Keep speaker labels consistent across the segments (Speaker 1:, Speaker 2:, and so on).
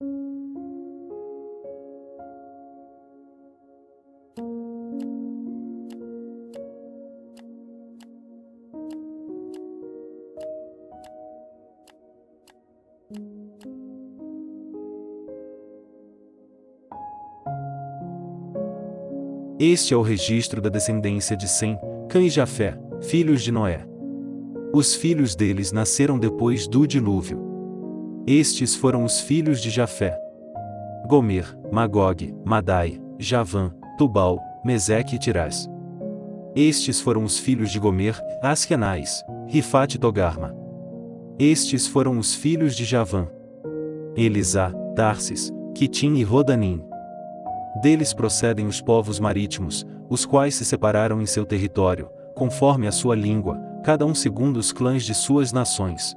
Speaker 1: Este é o registro da descendência de Sem, Cã e Jafé, filhos de Noé. Os filhos deles nasceram depois do dilúvio. Estes foram os filhos de Jafé: Gomer, Magog, Madai, Javã, Tubal, Meseque e Tirás. Estes foram os filhos de Gomer, Askenais, Rifate e Togarma. Estes foram os filhos de Javã: Elisá, Tarsis, Quitim e Rodanim. Deles procedem os povos marítimos, os quais se separaram em seu território, conforme a sua língua, cada um segundo os clãs de suas nações.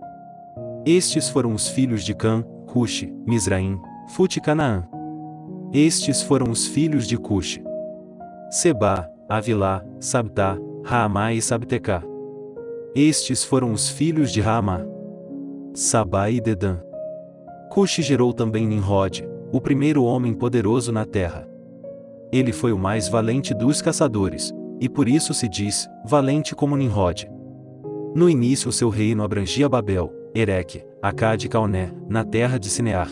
Speaker 1: Estes foram os filhos de Cã, Cuxi, Misraim, Fut e Canaã. Estes foram os filhos de Cuxi: Sebá, Avilá, Sabtá, Raamá e Sabtecá. Estes foram os filhos de Raamá: Sabá e Dedã. Cuxi gerou também Nimrod, o primeiro homem poderoso na terra. Ele foi o mais valente dos caçadores, e por isso se diz, valente como Nimrod. No início o seu reino abrangia Babel, Ereque, Acade e Calné, na terra de Sinear.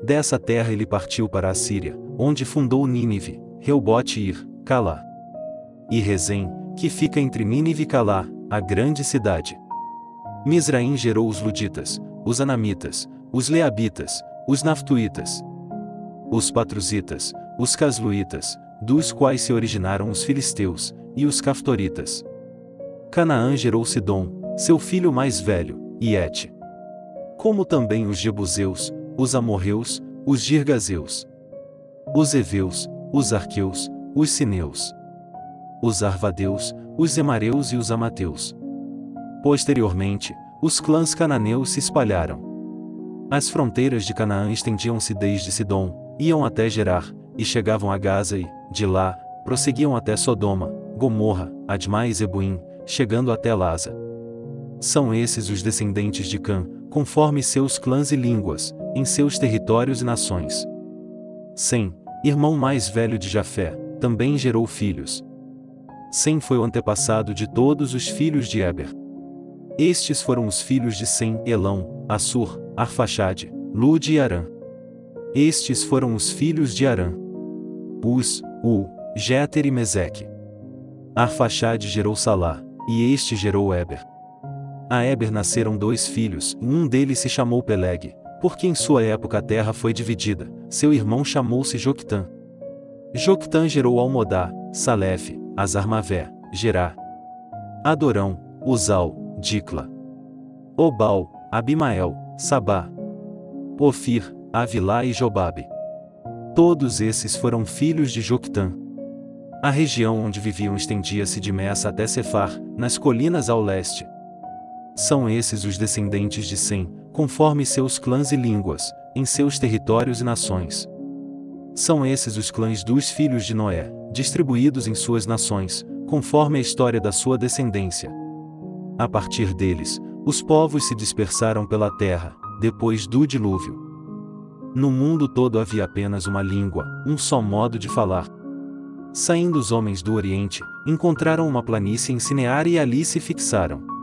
Speaker 1: Dessa terra ele partiu para a Síria, onde fundou Nínive, Reobote e Ir, Calá. E Rezém, que fica entre Nínive e Calá, a grande cidade. Misraim gerou os Luditas, os Anamitas, os Leabitas, os Naftuítas, os Patruzitas, os Casluítas, dos quais se originaram os Filisteus, e os Caftoritas. Canaã gerou Sidom, seu filho mais velho, e Et. Como também os Jebuseus, os Amorreus, os Girgazeus, os Eveus, os Arqueus, os Sineus, os Arvadeus, os Zemareus e os Amateus. Posteriormente, os clãs cananeus se espalharam. As fronteiras de Canaã estendiam-se desde Sidom, iam até Gerar, e chegavam a Gaza e, de lá, prosseguiam até Sodoma, Gomorra, Admá e Zeboim, chegando até Lasa. São esses os descendentes de Cã, conforme seus clãs e línguas, em seus territórios e nações. Sem, irmão mais velho de Jafé, também gerou filhos. Sem foi o antepassado de todos os filhos de Eber. Estes foram os filhos de Sem: Elão, Assur, Arfaxade, Lude e Arã. Estes foram os filhos de Arã: Uz, Jéter e Meseque. Arfaxade gerou Salá, e este gerou Eber. A Eber nasceram dois filhos, um deles se chamou Peleg, porque em sua época a terra foi dividida, seu irmão chamou-se Joctã. Joctã gerou Almodá, Salefe, Azarmavé, Gerá, Adorão, Uzal, Dicla, Obal, Abimael, Sabá, Ofir, Avilá e Jobabe. Todos esses foram filhos de Joctã. A região onde viviam estendia-se de Messa até Cefar, nas colinas ao leste. São esses os descendentes de Sem, conforme seus clãs e línguas, em seus territórios e nações. São esses os clãs dos filhos de Noé, distribuídos em suas nações, conforme a história da sua descendência. A partir deles, os povos se dispersaram pela terra, depois do dilúvio. No mundo todo havia apenas uma língua, um só modo de falar. Saindo os homens do Oriente, encontraram uma planície em Sinear e ali se fixaram.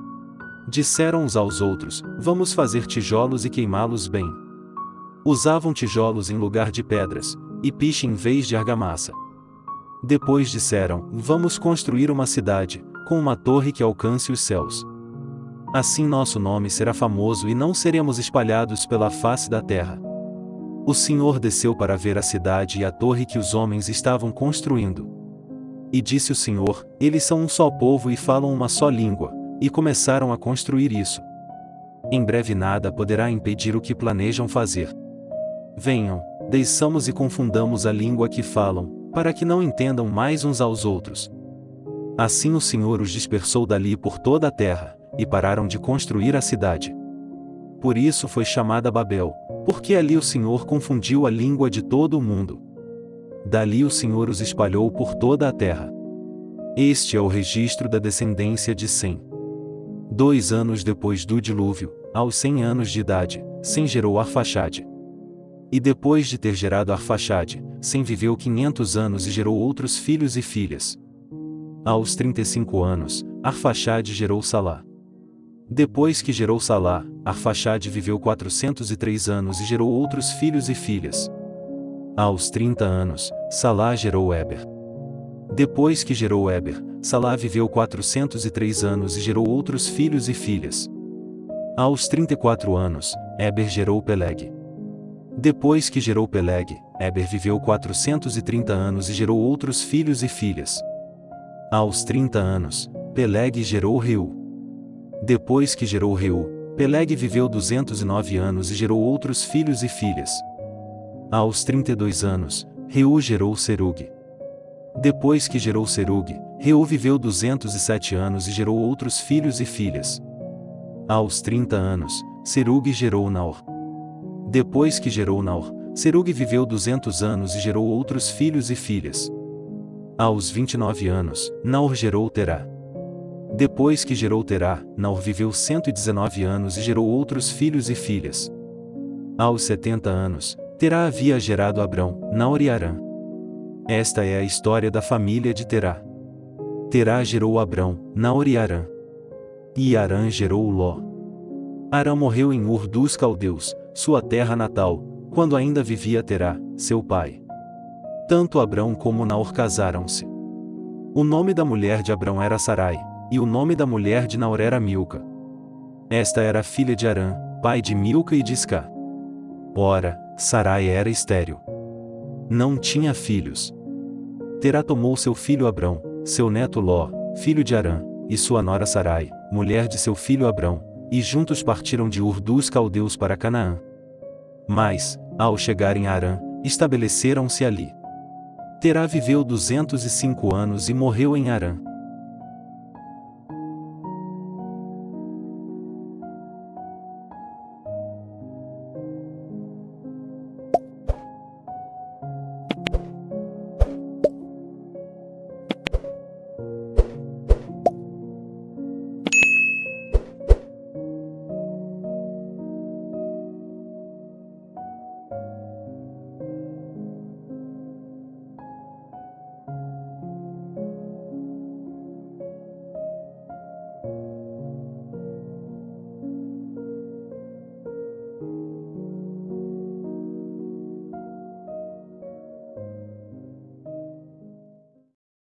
Speaker 1: Disseram uns aos outros: vamos fazer tijolos e queimá-los bem. Usavam tijolos em lugar de pedras, e piche em vez de argamassa. Depois disseram: vamos construir uma cidade, com uma torre que alcance os céus. Assim nosso nome será famoso e não seremos espalhados pela face da terra. O Senhor desceu para ver a cidade e a torre que os homens estavam construindo. E disse o Senhor: eles são um só povo e falam uma só língua, e começaram a construir isso. Em breve nada poderá impedir o que planejam fazer. Venham, desçamos e confundamos a língua que falam, para que não entendam mais uns aos outros. Assim o Senhor os dispersou dali por toda a terra, e pararam de construir a cidade. Por isso foi chamada Babel, porque ali o Senhor confundiu a língua de todo o mundo. Dali o Senhor os espalhou por toda a terra. Este é o registro da descendência de Sem. 2 anos depois do dilúvio, aos 100 anos de idade, Sem gerou Arfaxade. E depois de ter gerado Arfaxade, Sem viveu 500 anos e gerou outros filhos e filhas. Aos 35 anos, Arfaxade gerou Salá. Depois que gerou Salá, Arfaxade viveu 403 anos e gerou outros filhos e filhas. Aos 30 anos, Salá gerou Eber. Depois que gerou Eber, Salá viveu 403 anos e gerou outros filhos e filhas. Aos 34 anos, Eber gerou Peleg. Depois que gerou Peleg, Eber viveu 430 anos e gerou outros filhos e filhas. Aos 30 anos, Peleg gerou Reu. Depois que gerou Reu, Peleg viveu 209 anos e gerou outros filhos e filhas. Aos 32 anos, Reu gerou Serug. Depois que gerou Serug, Reu viveu 207 anos e gerou outros filhos e filhas. Aos 30 anos, Serug gerou Naor. Depois que gerou Naor, Serug viveu 200 anos e gerou outros filhos e filhas. Aos 29 anos, Naor gerou Terá. Depois que gerou Terá, Naor viveu 119 anos e gerou outros filhos e filhas. Aos 70 anos, Terá havia gerado Abrão, Naor e Harã. Esta é a história da família de Terá. Terá gerou Abrão, Naor e Harã. E Harã gerou Ló. Harã morreu em Ur dos Caldeus, sua terra natal, quando ainda vivia Terá, seu pai. Tanto Abrão como Naor casaram-se. O nome da mulher de Abrão era Sarai, e o nome da mulher de Naor era Milca. Esta era filha de Harã, pai de Milca e de Isca. Ora, Sarai era estéril. Não tinha filhos. Terá tomou seu filho Abrão, seu neto Ló, filho de Harã, e sua nora Sarai, mulher de seu filho Abrão, e juntos partiram de Ur dos Caldeus para Canaã. Mas, ao chegarem a Harã, estabeleceram-se ali. Terá viveu 205 anos e morreu em Harã.